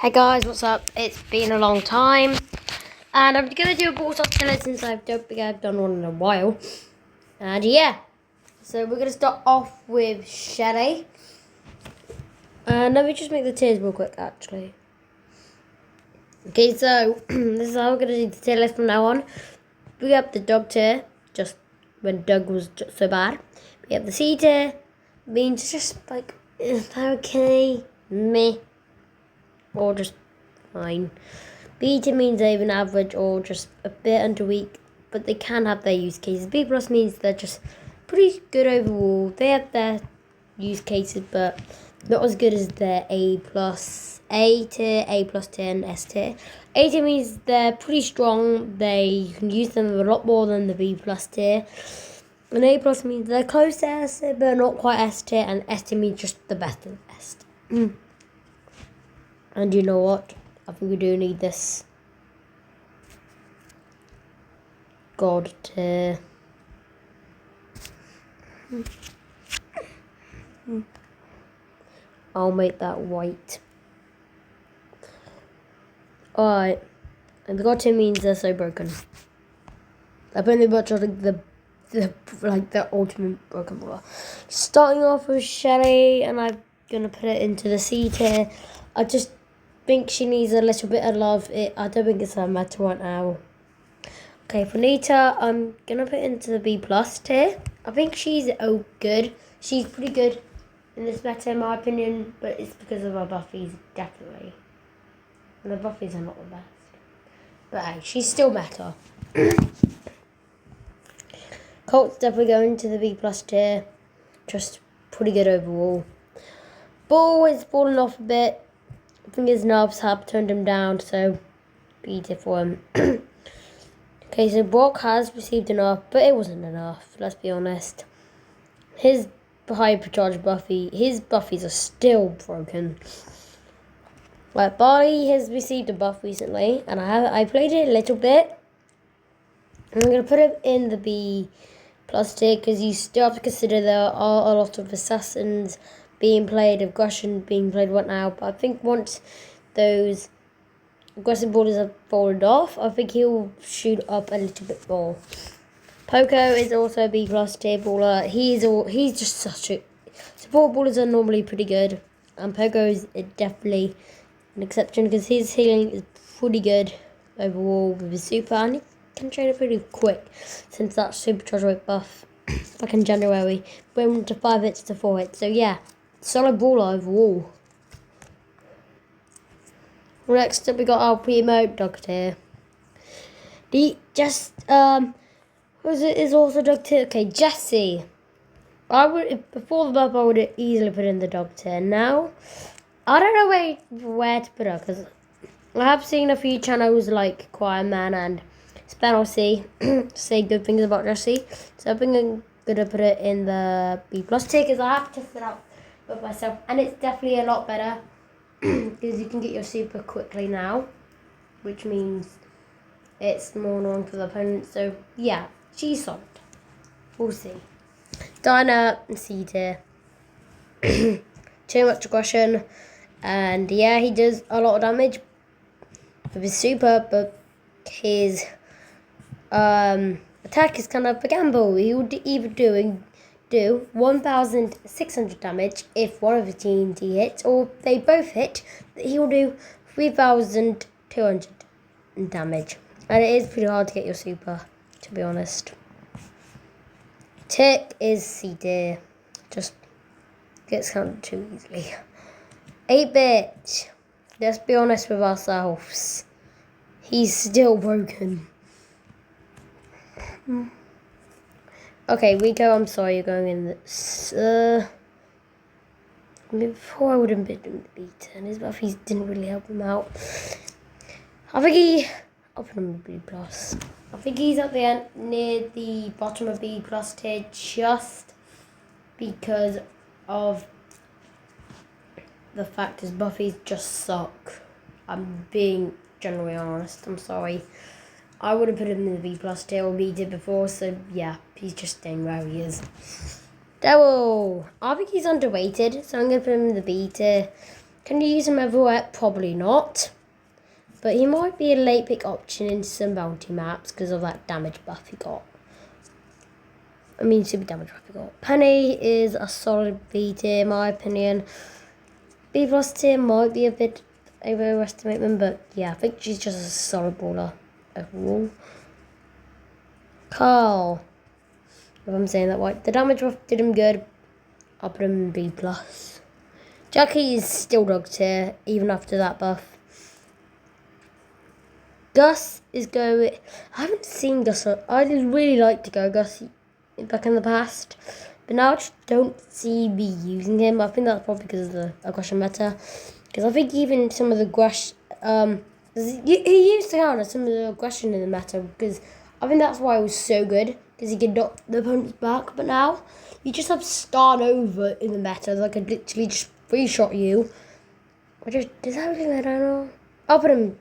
Hey guys, what's up? It's been a long time, and I'm gonna do a Brawl killer since I don't think I've done one in a while. And yeah, so we're gonna start off with Shelly. And let me just make the tiers real quick, actually. Okay, so this is how we're gonna do the tier list from now on. We have the dog tier, just when Doug was so bad. We have the C tier, means just like okay, meh, or just fine. B tier means they're even average or just a bit under weak, but they can have their use cases. B plus means they're just pretty good overall. They have their use cases, but not as good as their A plus, A tier, A plus tier, and S tier. A tier means they're pretty strong. You can use them a lot more than the B plus tier. And A plus means they're close to S tier, but not quite S tier. And S tier means just the best of the best. And you know what? I think we do need this God tier. I'll make that white. Alright. And the God tier means they're so broken. They're pretty much like the ultimate broken brawler. Starting off with Shelly, and I'm gonna put it into the C tier. I just think she needs a little bit of love. I don't think it's her matter right now. Okay, for Nita, I'm gonna put it into the B plus tier. I think she's good. She's pretty good in this meta, in my opinion, but it's because of her buffies, definitely. And the buffies are not the best. But hey, she's still meta. Colt's definitely going to the B plus tier. Just pretty good overall. Ball is falling off a bit. I think his nerves have turned him down, so B tier for him. Okay, so Brock has received enough, but it wasn't enough, let's be honest. His hypercharge buffy, his buffies are still broken. Like, Barley has received a buff recently, and I played it a little bit. And I'm going to put it in the B plus tier, because you still have to consider there are a lot of assassins being played, aggression being played right now. But I think once those aggressive ballers have fallen off, I think he'll shoot up a little bit more. Poco is also a B plus tier baller. He's just such a support ballers are normally pretty good, and Poco is definitely an exception because his healing is pretty good overall with his super, and he can train it pretty quick since that supercharge rate buff back in January went to 5 hits to 4 hits. So yeah, solid baller overall. Next up, we got our primo dog tier. Is also dog tier. Okay, Jessie. Before the buff, I would easily put in the dog tier. Now, I don't know where to put her, because I have seen a few channels like Choir Man and Spanel C say good things about Jessie. So I think I'm gonna put it in the B plus tier, because I have tested it out by myself, and it's definitely a lot better. Because you can get your super quickly now, which means it's more annoying for the opponent. So yeah, she's solid. We'll see. Dinah and C tier. Too much aggression, and yeah, he does a lot of damage with his super, but his attack is kind of a gamble. He would either do 1,600 damage if one of the TNT hits, or if they both hit, he will do 3,200 damage. And it is pretty hard to get your super, to be honest. Tick is C tier. Just gets counted too easily. 8-bit. Let's be honest with ourselves. He's still broken. Okay, Rico, I'm sorry you're going in this. Before I would have been doing the beta, and his buffies didn't really help him out. I'll put him in B plus. I think he's up there near the bottom of B plus tier just because of the fact his buffies just suck. I'm being generally honest, I'm sorry. I would have put him in the B plus tier or B did before, so yeah, he's just staying where he is. Devil! I think he's underrated, so I'm going to put him in the B tier. Can you use him everywhere? Probably not. But he might be a late pick option in some bounty maps because of that damage buff he got. I mean, super damage buff he got. Penny is a solid B tier, in my opinion. B plus tier might be a bit overestimate them, but yeah, I think she's just a solid brawler overall. Carl, if I'm saying that right, the damage buff did him good. I'll put him in B plus. Jackie is still dog tier, even after that buff. Gus is going. I haven't seen Gus. I really like to go Gus back in the past, but now I just don't see me using him. I think that's probably because of the aggression meta. Because I think even some of the aggression, he used to counter some of the aggression in the meta. Because I think that's why it was so good. Because he could knock the opponents back. But now you just have Star Nova in the meta that could literally just free shot you. Does that really matter? I don't know. I'll put him.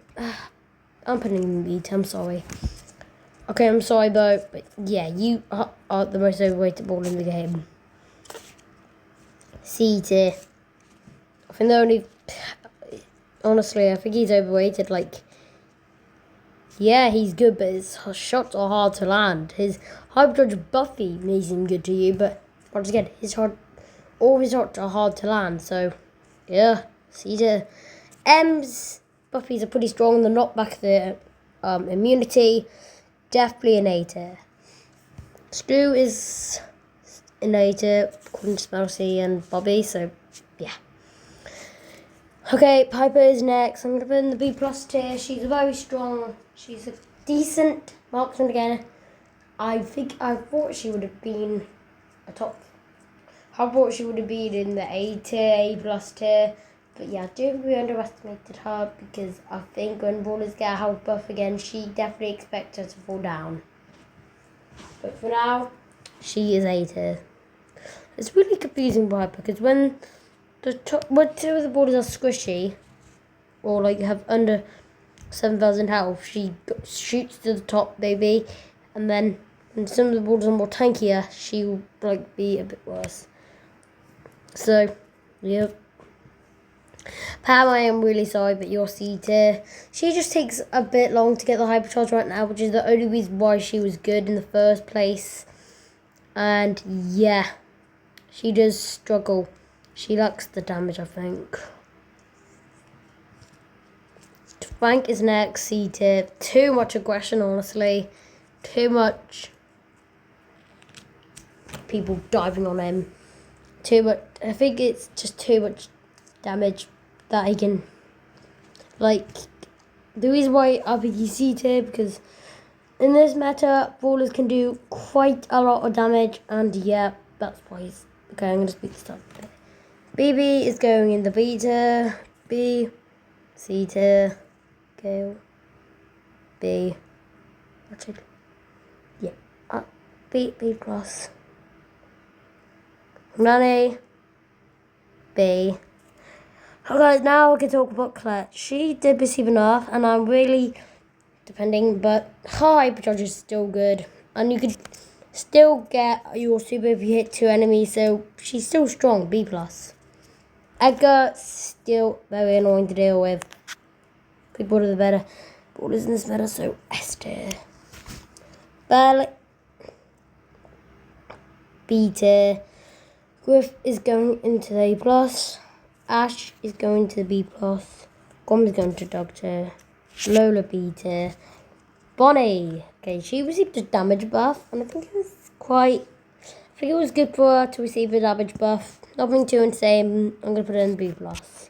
I'm putting him in beat. I'm sorry. Okay, I'm sorry, but yeah, you are the most overrated ball in the game. C tier. I think the only. Honestly, I think he's overrated. Like, yeah, he's good, but his shots are hard to land. His Hyper Dodge Buffy makes him good to you, but once again, all his shots are hard to land. So, yeah, C tier. M's Buffy's are pretty strong. The knockback, the immunity, definitely an A tier. Stu is an A tier, according to Spelsy and Bobby, so yeah. Okay, Piper is next. I'm going to put in the B plus tier. She's very strong. She's a decent marksman again. I thought she would have been a top. I thought she would have been in the A tier, A plus tier. But yeah, I do think we underestimated her because I think when brawlers get a health buff again, she definitely expects her to fall down. But for now, she is A tier. It's really confusing by her because when two of the brawlers are squishy, or like have under 7,000 health, she shoots to the top, baby. And then when some of the brawlers are more tankier, she will like be a bit worse. So, yep. Pam, I am really sorry, but you're C tier. She just takes a bit long to get the hypercharge right now, which is the only reason why she was good in the first place. And yeah, she does struggle. She lacks the damage, I think. Frank is next, C tier. Too much aggression, honestly. Too much people diving on him. Too much. I think it's just too much damage that he can, like, the reason why I think he's C tier because in this meta, brawlers can do quite a lot of damage, and yeah, that's why he's, okay, I'm going to speak this up. BB is going in the B tier, B, C tier, Gale, B, actually, yeah, B plus, Nani, B. Okay, now we can talk about Claire. She did receive a nerf, and I'm really depending, but her hypercharge is still good, and you could still get your super if you hit 2 enemies, so she's still strong, B plus. Edgar, still very annoying to deal with. Good border the better. Borders in this meta, so S tier. Bell, B tier. Griff is going into the A plus. Ash is going to B plus. Gom is going to dog tier. Lola B tier. Bonnie. Okay, she received a damage buff, and I think it was good for her to receive a damage buff. Nothing too insane. I'm gonna put it in B plus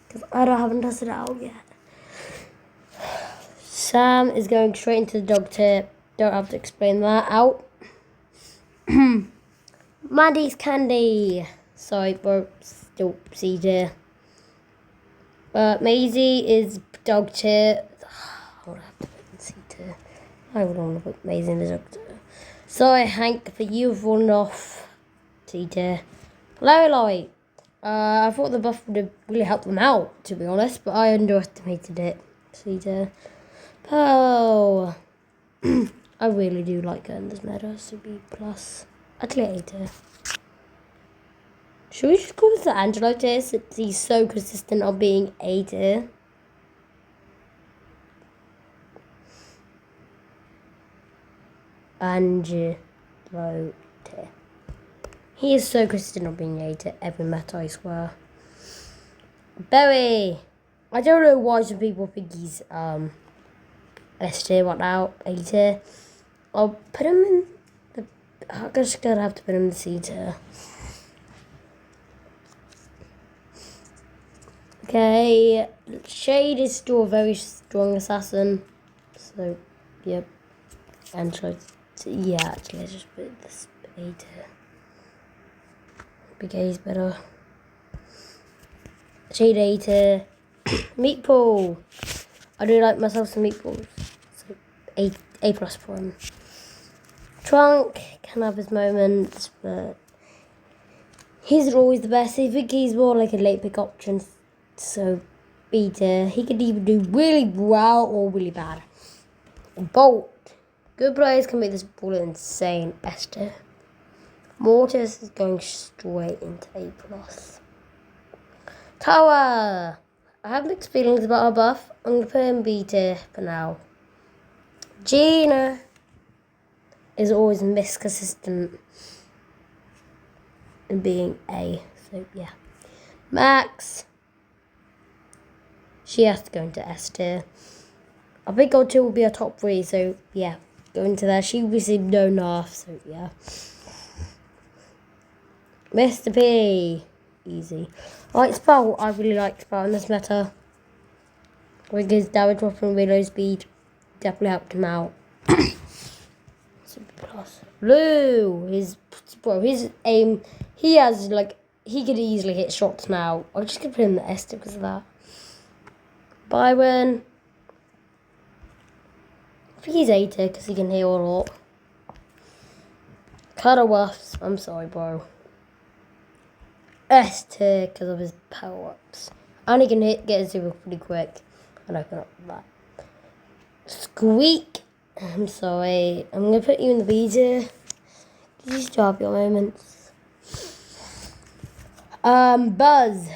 because I haven't tested it out yet. Sam is going straight into the dog tier. Don't have to explain that out. Maddie's Candy. Sorry, bro. Still C tier. Maisie is dog tier. I would have to put in C tier. I would want to put Maisie in the dog tier. Sorry, Hank, for you falling off C tier. Lorelai. I thought the buff would have really helped them out, to be honest, but I underestimated it. C tier. Pearl. I really do like her in this meta, so B plus. Actually A tier. Should we just call this the Angelo tier since he's so consistent on being A tier? Angelo tier. He is so consistent on being A tier every meta, I swear. Berry! I don't know why some people think he's S tier right now, A tier. I'll put him in the... I'm just gonna have to put him in the C tier. Okay, Shade is still a very strong assassin. So, yep. And yeah, actually, let's just put this A tier. Big A is better. Shade A tier. Meatball. I do like myself some meatballs. So, A plus for him. Trunk can have his moments, but he's always the best. I think he's more like a late pick option. So, B tier. He could either do really well or really bad. Bolt. Good players can make this ball insane. S tier. Mortis is going straight into A plus. Tower. I have mixed feelings about her buff. I'm going to put him B tier for now. Gina is always consistent in being A. So, yeah. Max. She has to go into S tier. I think Gold 2 will be our top 3, so yeah, go into there. She received no nerf, so yeah. Mr. P. Easy. I like Spell. I really like Spell in this meta. With his damage drop and reload speed, definitely helped him out. Super plus. Blue. His aim, he has he could easily hit shots now. I'm just gonna put him in the S tier because of that. Byron. I think he's A tier because he can heal a lot. Cuddlebuffs. I'm sorry, bro. S tier because of his power-ups. And he can get a zero pretty quick. And open up that. Squeak. I'm sorry. I'm going to put you in the B tier. You still have your moments. Buzz.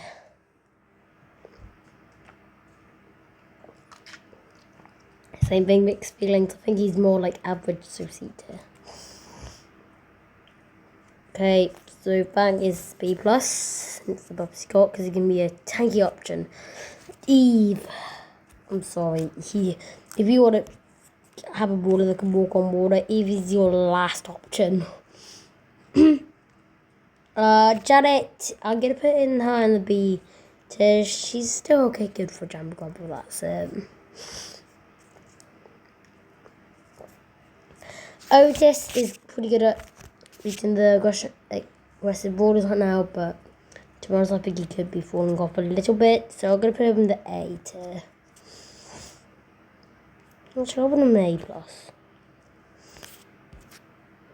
Same thing, mixed feelings. I think he's more like average, so C tier. Okay, so Fang is B plus since the buff he got because he can be a tanky option. Eve. I'm sorry. If you want to have a baller that can walk on water, Eve is your last option. Janet, I'm gonna put in her in the B tier. She's still okay, good for Jump Club, but that's it. Otis is pretty good at beating the aggressive borders right now, but to be honest, I think he could be falling off a little bit, so I'm going to put him in the A tier. I'm sure I'll put him in A plus.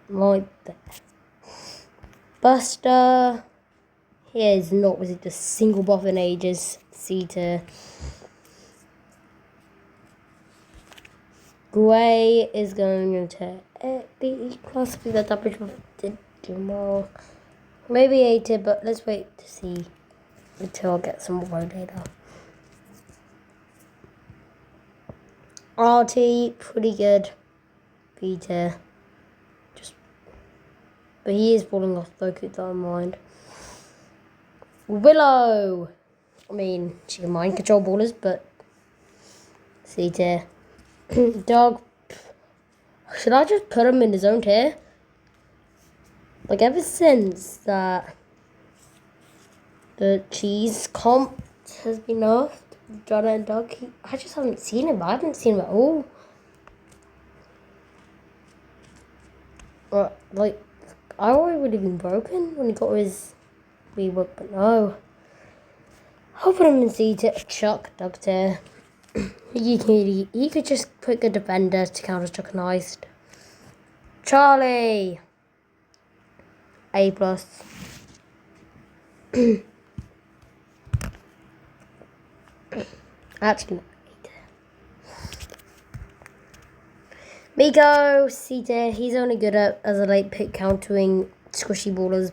Right there. Buster. He has not received a single buff in ages. C tier. Gray is going into B plus. I think that damage did do more. Maybe A tier, but let's wait to see until I get some more data. RT, pretty good. B tier. But he is falling off though, keep that in mind. Willow. I mean, she can mind control ballers, but C tier. Dog. Should I just put him in his own tier? Like, ever since that the cheese comp has been nerfed, John and Dog, I just haven't seen him. I haven't seen him at all. Like, I already would have been broken when he got his rework, but no. I'll put him in C tier. Chuck, Dog tier. He could just put a defender to counter Chuck and Heist. Charlie. A plus. Actually, Miko, C tier. He's only good at as a late pick countering squishy ballers.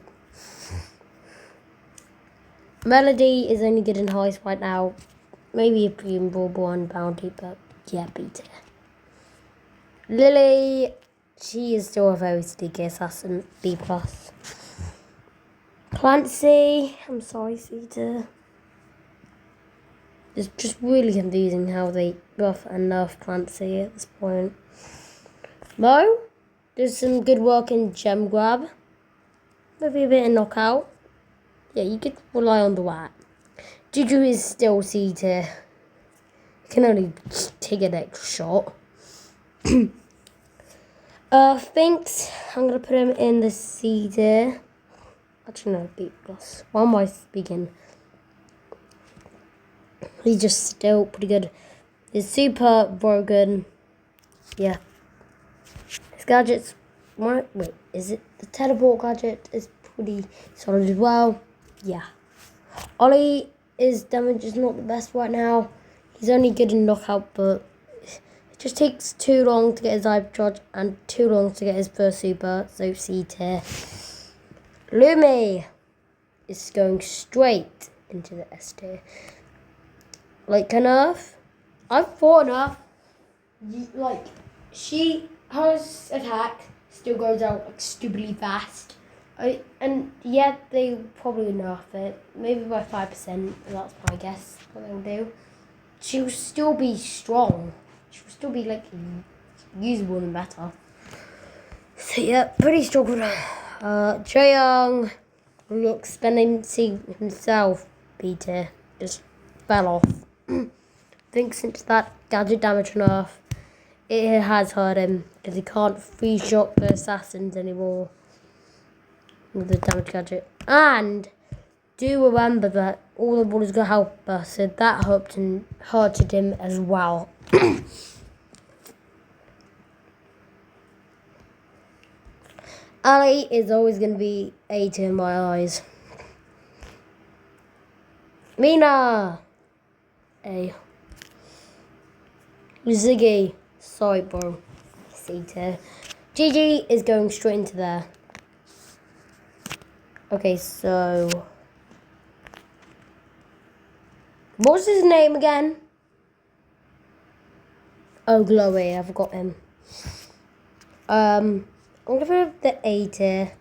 Melody is only good in highs right now. Maybe a premium Brawl and bounty, but yeah, beat it. Lily, she is still a very sneaky assassin, B+. Clancy, I'm sorry, Sita. It's just really confusing how they buff and nerf Clancy at this point. Mo, there's some good work in gem grab. Maybe a bit of knockout. Yeah, you could rely on the that. Juju is still C tier. You can only take an extra shot. Thanks. I'm gonna put him in the C tier. Actually, no, B+. Why am I speaking? He's just still pretty good. He's super broken. Yeah. His gadgets. Wait, is it the teleport gadget? Is pretty solid as well. Yeah. Ollie, his damage is not the best right now. He's only good in knockout, but it just takes too long to get his hyper charge and too long to get his first super. So C tier. Lumi is going straight into the S tier. Like Nerf, I've fought Nerf. Like her attack still goes out like stupidly fast. And yeah, they probably nerf it, maybe by 5%. That's my guess what they'll do. She'll still be strong. She'll still be like usable and better. So yeah, pretty strong with her. Jaeyoung looks spending himself. Peter just fell off. Thanks into that gadget damage nerf, it has hurt him because he can't free shot the assassins anymore with the damage gadget. And do remember that all the ballers got help us, so that hurted him as well. Ali is always going to be A tier in my eyes. Mina, A. Ziggy, sorry bro, C tier. GG is going straight into there. Okay, so what's his name again? Oh, Glowy, I forgot him. I'm gonna put the A tier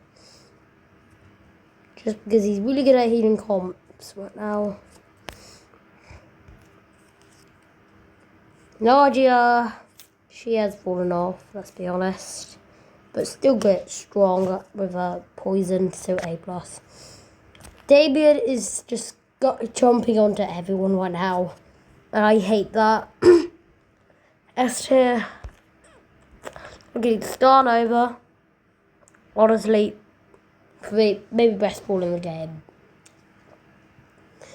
just because he's really good at healing comps right now. Nadia, she has fallen off, let's be honest. But still good, strong with a poison, so A+. Damien is just jumping onto everyone right now. And I hate that. S tier. Okay, start over. Honestly, maybe best ball in the game.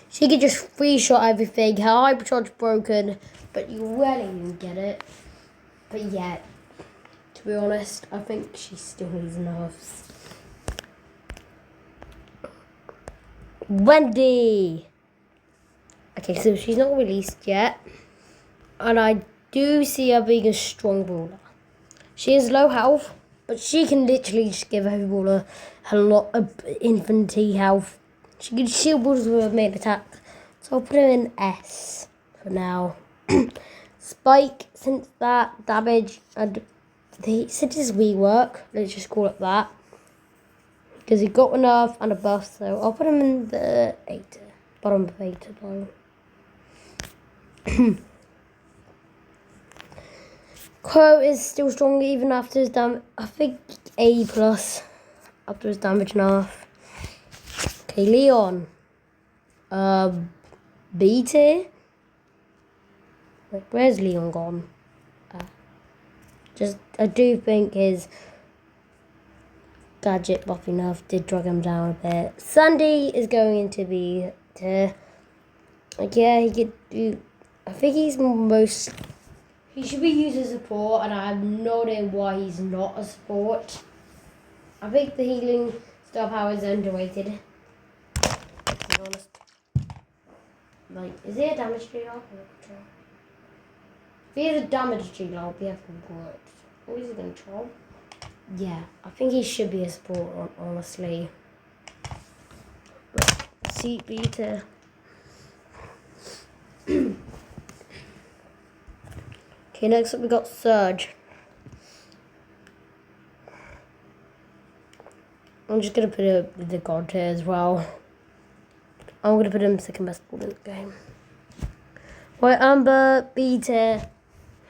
She could just free shot everything. Her hypercharge broken, but you really didn't get it. But yeah, to be honest, I think she still needs nerfs. Wendy. Okay, so she's not released yet, and I do see her being a strong brawler. She is low health, but she can literally just give every brawler a lot of infinity health. She can shield brawlers with her main attack, so I'll put her in S for now. Spike, since that damage and since his rework, let's just call it that, because he got a nerf and a buff, so I'll put him in the 8, bottom of 8 though. Crow is still strong even after his damage. I think A+ after his damage nerf. Okay, Leon. B tier. Wait, where's Leon gone? I do think his gadget buffing nerf did drag him down a bit. Sandy is going into B tier. Like, yeah, he could do. I think he should be used as support, and I have no idea why he's not a support. I think the healing star power is underrated. To be honest. Like, is he a damage dealer? If he is a damage dealer, I'll be able to work. Or is he going to troll? Yeah, I think he should be a support, honestly. C, B tier. Okay, next up we got Surge. I'm just gonna put it with the God tier as well. I'm gonna put him second best ball in the game. White Amber, B tier.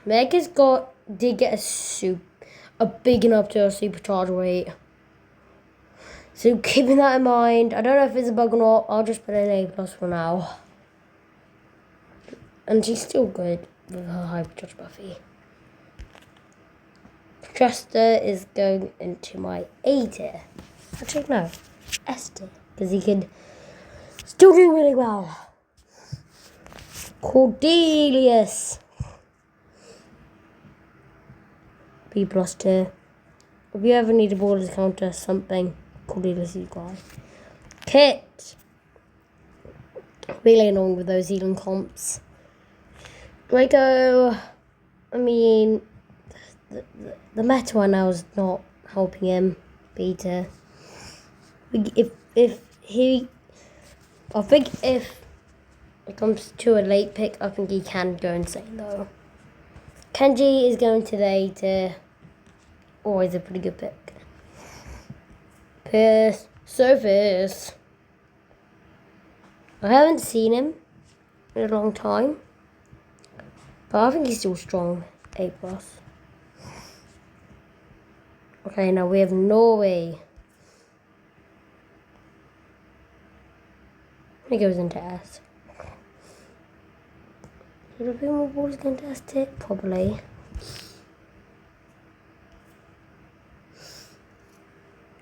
Mega's did get a big enough to a supercharge rate. So keeping that in mind, I don't know if it's a bug or not. I'll just put an A plus for now. And she's still good with her hypercharge Buffy. Chester is going into my A tier. Actually, no, S tier, because he could still do really well. Cordelius, B plus tier. If you ever need a ball to counter something, Cordelius is guy. Kit, really annoying with those healing comps. Draco, I mean, the meta one now is not helping him. B tier. If he, I think if it comes to a late pick, I think he can go insane though. Kenji is going to the A tier. Always a pretty good pick. Pierce, Surface. I haven't seen him in a long time, but I think he's still strong. A plus. Okay, now we have Norway. He goes into S. Should a few more balls go into S tier? Probably.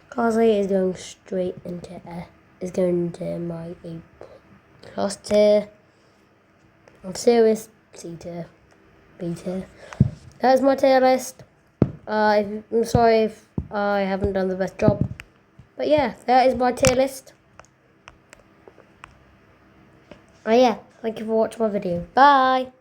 Kaze is going straight into S. Is going into my A plus tier. I'm serious. C tier. B tier. That's my tier list. I'm sorry if I haven't done the best job. But yeah, that is my tier list. Oh yeah, thank you for watching my video. Bye!